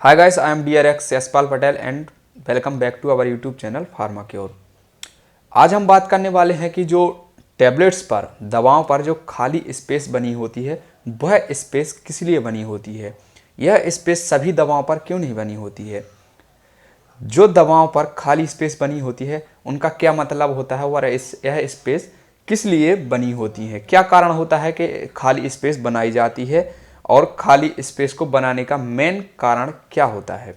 Hi guys, I am DRX Yashpal Patel and welcome back to our YouTube channel फार्माक्योर। आज हम बात करने वाले हैं कि जो टैबलेट्स पर, दवाओं पर जो खाली स्पेस बनी होती है वह स्पेस किस लिए बनी होती है। यह स्पेस सभी दवाओं पर क्यों नहीं बनी होती है। जो दवाओं पर खाली स्पेस बनी होती है उनका क्या मतलब होता है और यह स्पेस किस लिए बनी होती है। क्या कारण होता है कि खाली स्पेस बनाई जाती है और खाली स्पेस को बनाने का मेन कारण क्या होता है।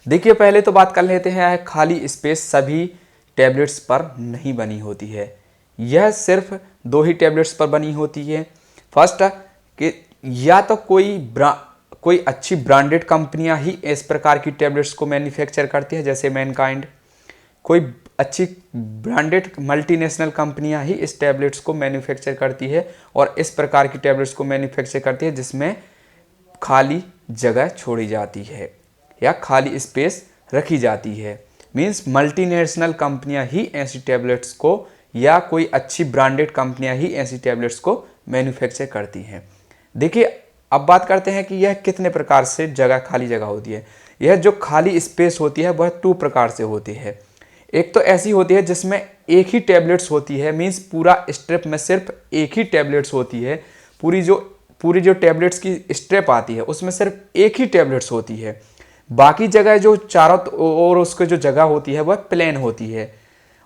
देखिए, पहले तो बात कर लेते हैं, खाली स्पेस सभी टैबलेट्स पर नहीं बनी होती है। यह सिर्फ दो ही टैबलेट्स पर बनी होती है। फर्स्ट कि या तो कोई अच्छी ब्रांडेड कंपनियां ही इस प्रकार की टैबलेट्स को मैन्युफैक्चर करती है, जैसे मैनकाइंड। कोई अच्छी ब्रांडेड मल्टीनेशनल कंपनियां ही इस टैबलेट्स को मैन्युफैक्चर करती है और इस प्रकार की टैबलेट्स को मैन्युफैक्चर करती है जिसमें खाली जगह छोड़ी जाती है या खाली स्पेस रखी जाती है। मींस मल्टीनेशनल कंपनियां ही ऐसी टैबलेट्स को या कोई अच्छी ब्रांडेड कंपनियां ही ऐसी टैबलेट्स को मैन्युफैक्चर करती हैं। देखिए, अब बात करते हैं कि यह कितने प्रकार से खाली जगह होती है। यह जो खाली स्पेस होती है वह 2 प्रकार से होती है। एक तो ऐसी होती है जिसमें एक ही टैबलेट्स होती है, मींस पूरा स्ट्रिप में सिर्फ एक ही टैबलेट्स होती है। पूरी जो टैबलेट्स की स्ट्रिप आती है उसमें सिर्फ एक ही टैबलेट्स होती है। बाकी जगह जो चारों ओर उसकी जो जगह होती है वह प्लेन होती है।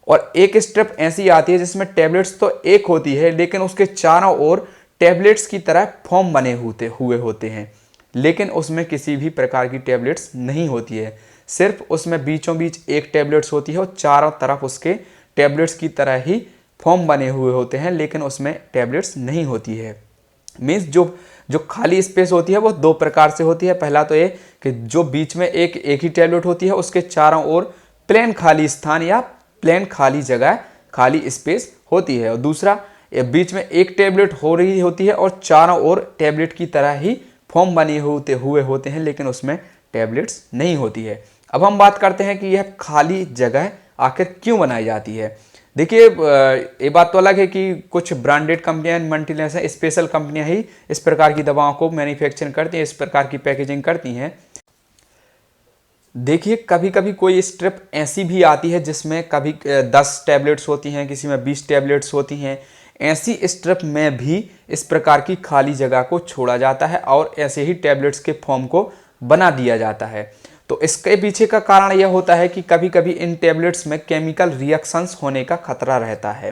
और एक स्ट्रिप ऐसी आती है जिसमें टैबलेट्स तो एक होती है लेकिन उसके चारों ओर टैबलेट्स की तरह फॉर्म बने हुए होते हैं, लेकिन उसमें किसी भी प्रकार की टैबलेट्स नहीं होती है। सिर्फ उसमें बीचों बीच एक टैबलेट्स होती है और चारों तरफ उसके टैबलेट्स की तरह ही फॉर्म बने हुए होते हैं, लेकिन उसमें टैबलेट्स नहीं होती है। मीन्स जो खाली स्पेस होती है वो 2 प्रकार से होती है। पहला तो ये कि जो बीच में एक ही टैबलेट होती है, उसके चारों ओर प्लेन खाली स्थान या प्लेन खाली जगह, खाली स्पेस होती है। और दूसरा, बीच में एक टैबलेट हो रही होती है और चारों ओर टैबलेट की तरह ही फॉर्म बने हुए होते हैं, लेकिन उसमें टैबलेट्स नहीं होती है। अब हम बात करते हैं कि यह खाली जगह आखिर क्यों बनाई जाती है। देखिए, ये बात तो अलग है कि कुछ ब्रांडेड कंपनियां, मल्टीनेशनल स्पेशल कंपनियां ही इस प्रकार की दवाओं को मैन्युफैक्चर करती हैं, इस प्रकार की पैकेजिंग करती हैं। देखिए, कभी कभी कोई स्ट्रिप ऐसी भी आती है जिसमें कभी 10 टैबलेट्स होती हैं, किसी में 20 टैबलेट्स होती हैं। ऐसी स्ट्रिप में भी इस प्रकार की खाली जगह को छोड़ा जाता है और ऐसे ही टैबलेट्स के फॉर्म को बना दिया जाता है। तो इसके पीछे का कारण यह होता है कि कभी कभी इन टैबलेट्स में केमिकल रिएक्शंस होने का खतरा रहता है।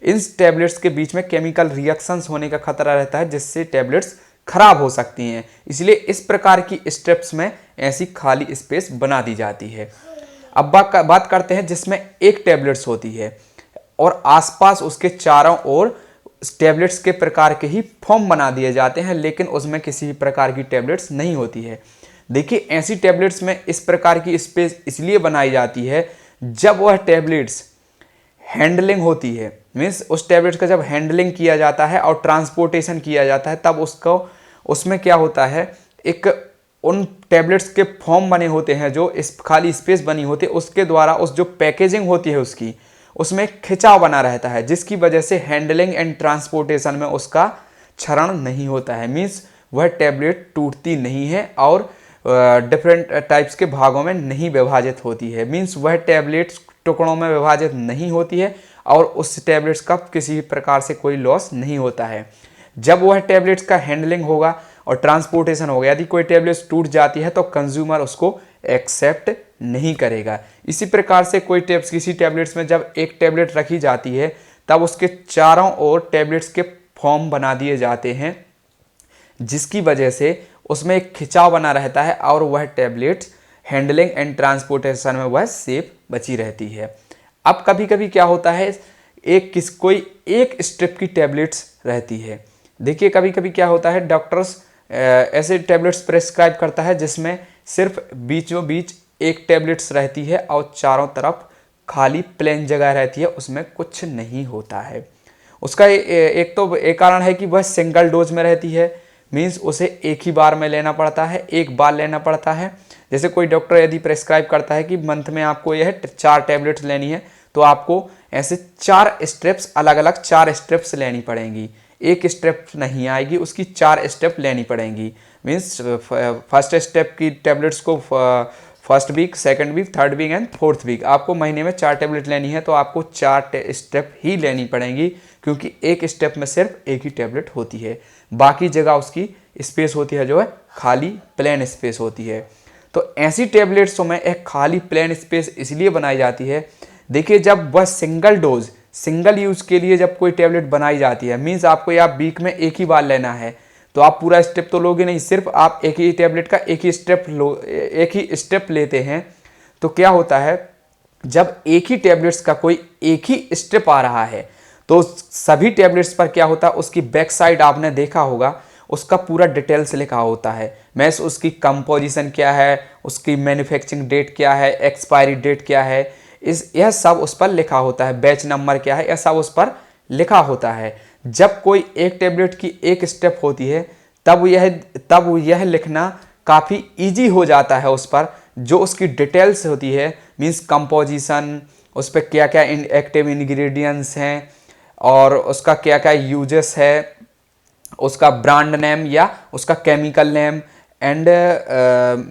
इन टैबलेट्स के बीच में केमिकल रिएक्शंस होने का खतरा रहता है जिससे टैबलेट्स खराब हो सकती हैं। इसलिए इस प्रकार की स्ट्रिप्स में ऐसी खाली स्पेस बना दी जाती है। अब बात करते हैं जिसमें एक टैबलेट्स होती है और आसपास उसके चारों ओर टैबलेट्स के प्रकार के ही फॉर्म बना दिए जाते हैं, लेकिन उसमें किसी भी प्रकार की टैबलेट्स नहीं होती है। देखिए, ऐसी टैबलेट्स में इस प्रकार की स्पेस इसलिए बनाई जाती है जब वह टैबलेट्स हैंडलिंग होती है, मीन्स उस टैबलेट्स का जब हैंडलिंग किया जाता है और ट्रांसपोर्टेशन किया जाता है, तब उसमें क्या होता है, एक उन टैबलेट्स के फॉर्म बने होते हैं, जो इस खाली स्पेस बनी होती है उसके द्वारा उस जो पैकेजिंग होती है उसमें खिंचाव बना रहता है, जिसकी वजह से हैंडलिंग एंड ट्रांसपोर्टेशन में उसका क्षरण नहीं होता है। मीन्स वह टैबलेट टूटती नहीं है और डिफरेंट टाइप्स के भागों में नहीं विभाजित होती है। मीन्स वह टैबलेट्स टुकड़ों में विभाजित नहीं होती है और उस टैबलेट्स का किसी भी प्रकार से कोई लॉस नहीं होता है। जब वह टैबलेट्स का हैंडलिंग होगा और ट्रांसपोर्टेशन होगा, यदि कोई टैबलेट्स टूट जाती है तो कंज्यूमर उसको एक्सेप्ट नहीं करेगा। इसी प्रकार से किसी टैबलेट्स में जब एक टैबलेट रखी जाती है तब उसके चारों ओर टैबलेट्स के फॉर्म बना दिए जाते हैं, जिसकी वजह से उसमें एक खिंचाव बना रहता है और वह टैबलेट्स हैंडलिंग एंड ट्रांसपोर्टेशन में वह सेफ बची रहती है। अब कभी कभी क्या होता है, कोई एक स्ट्रिप की टैबलेट्स रहती है। देखिए, कभी कभी क्या होता है, डॉक्टर्स ऐसे टैबलेट्स प्रेस्क्राइब करता है जिसमें सिर्फ बीचों बीच एक टैबलेट्स रहती है और चारों तरफ खाली प्लेन जगह रहती है, उसमें कुछ नहीं होता है। उसका एक तो एक कारण है कि वह सिंगल डोज में रहती है, मीन्स उसे एक ही बार में लेना पड़ता है, एक बार लेना पड़ता है। जैसे कोई डॉक्टर यदि प्रेस्क्राइब करता है कि मंथ में आपको यह 4 टैबलेट्स लेनी है, तो आपको ऐसे 4 स्ट्रिप्स, अलग अलग 4 स्ट्रिप्स लेनी पड़ेंगी। एक स्टेप नहीं आएगी, उसकी 4 स्टेप लेनी पड़ेंगी। मीन्स फर्स्ट स्टेप की टैबलेट्स को first week, second week, third week and fourth week आपको महीने में 4 टैबलेट लेनी है, तो आपको 4 स्टेप ही लेनी पड़ेंगी, क्योंकि एक स्टेप में सिर्फ एक ही टैबलेट होती है, बाकी जगह उसकी स्पेस होती है जो है खाली प्लेन स्पेस होती है। तो ऐसी टैबलेट्सों में एक खाली प्लेन स्पेस इसलिए बनाई जाती है, देखिए जब वह सिंगल डोज सिंगल यूज के लिए जब कोई टैबलेट बनाई जाती है, मीन्स आपको या वीक में एक ही बार लेना है, तो आप पूरा स्टेप तो लोगे नहीं, सिर्फ आप एक ही टैबलेट का एक ही स्टेप लेते हैं। तो क्या होता है, जब एक ही टैबलेट्स का कोई एक ही स्टेप आ रहा है, तो सभी टैबलेट्स पर क्या होता है, उसकी बैक साइड आपने देखा होगा, उसका पूरा डिटेल्स लिखा होता है। मैं उसकी कंपोजिशन क्या है, उसकी मैन्युफैक्चरिंग डेट क्या है, एक्सपायरी डेट क्या है, यह सब उस पर लिखा होता है, बैच नंबर क्या है, यह सब उस पर लिखा होता है। जब कोई एक टैबलेट की एक स्टेप होती है, तब यह लिखना काफ़ी इजी हो जाता है उस पर, जो उसकी डिटेल्स होती है, मीन्स कंपोजिशन, उस पर क्या क्या एक्टिव इंग्रेडिएंट्स हैं और उसका क्या क्या यूजेस है, उसका ब्रांड नेम या उसका chemical name and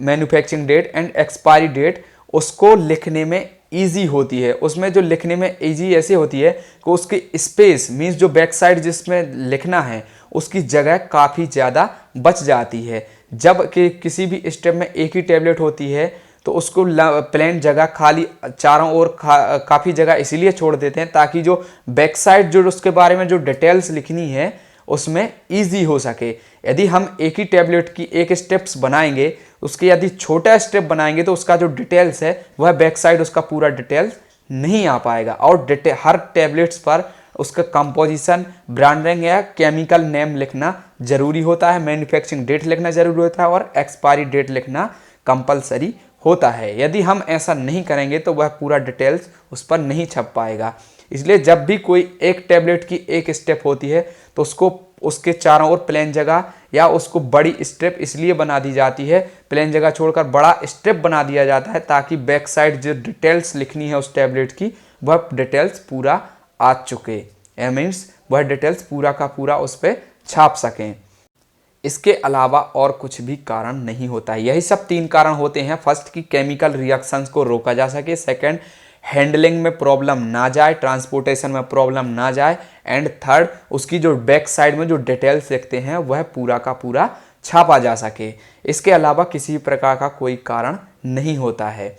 manufacturing date and expiry date, उसको लिखने में ईजी होती है। उसमें जो लिखने में ईजी ऐसे होती है कि उसकी स्पेस मीन्स जो बैक साइड जिसमें लिखना है उसकी जगह काफ़ी ज़्यादा बच जाती है। जब कि किसी भी स्टेप में एक ही टैबलेट होती है, तो उसको प्लेन जगह खाली चारों ओर काफ़ी जगह इसीलिए छोड़ देते हैं, ताकि जो बैक साइड जो उसके बारे में जो डिटेल्स लिखनी है उसमें ईजी हो सके। यदि हम एक ही टैबलेट की एक स्टेप्स बनाएंगे, उसके यदि छोटा स्टेप बनाएंगे, तो उसका जो डिटेल्स है वह बैक साइड उसका पूरा डिटेल्स नहीं आ पाएगा। और हर टैबलेट्स पर उसका कंपोजिशन, ब्रांडिंग या केमिकल नेम लिखना जरूरी होता है, मैन्युफैक्चरिंग डेट लिखना जरूरी होता है और एक्सपायरी डेट लिखना कंपलसरी होता है। यदि हम ऐसा नहीं करेंगे तो वह पूरा डिटेल्स उस पर नहीं छप पाएगा। इसलिए जब भी कोई एक टैबलेट की एक स्टेप होती है, तो उसको उसके चारों ओर प्लेन जगह या उसको बड़ी स्टेप इसलिए बना दी जाती है, प्लेन जगह छोड़कर बड़ा स्टेप बना दिया जाता है, ताकि बैक साइड जो डिटेल्स लिखनी है उस टैबलेट की, वह डिटेल्स पूरा आ चुके, मीन्स वह डिटेल्स पूरा का पूरा उस पर छाप सकें। इसके अलावा और कुछ भी कारण नहीं होता है। यही सब 3 कारण होते हैं। फर्स्ट की केमिकल रिएक्शंस को रोका जा सके, सेकंड हैंडलिंग में प्रॉब्लम ना जाए, ट्रांसपोर्टेशन में प्रॉब्लम ना जाए, एंड थर्ड उसकी जो बैक साइड में जो डिटेल्स लिखते हैं वह पूरा का पूरा छापा जा सके। इसके अलावा किसी प्रकार का कोई कारण नहीं होता है।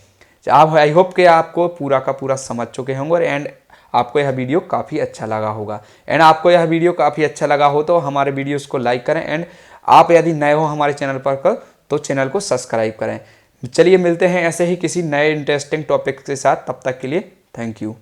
आप आई होप कि आपको पूरा का पूरा समझ चुके होंगे एंड आपको यह वीडियो काफ़ी अच्छा लगा होगा। एंड आपको यह वीडियो काफ़ी अच्छा लगा हो तो हमारे वीडियोस को लाइक करें, एंड आप यदि नए हो हमारे चैनल पर तो चैनल को सब्सक्राइब करें। चलिए मिलते हैं ऐसे ही किसी नए इंटरेस्टिंग टॉपिक के साथ, तब तक के लिए थैंक यू।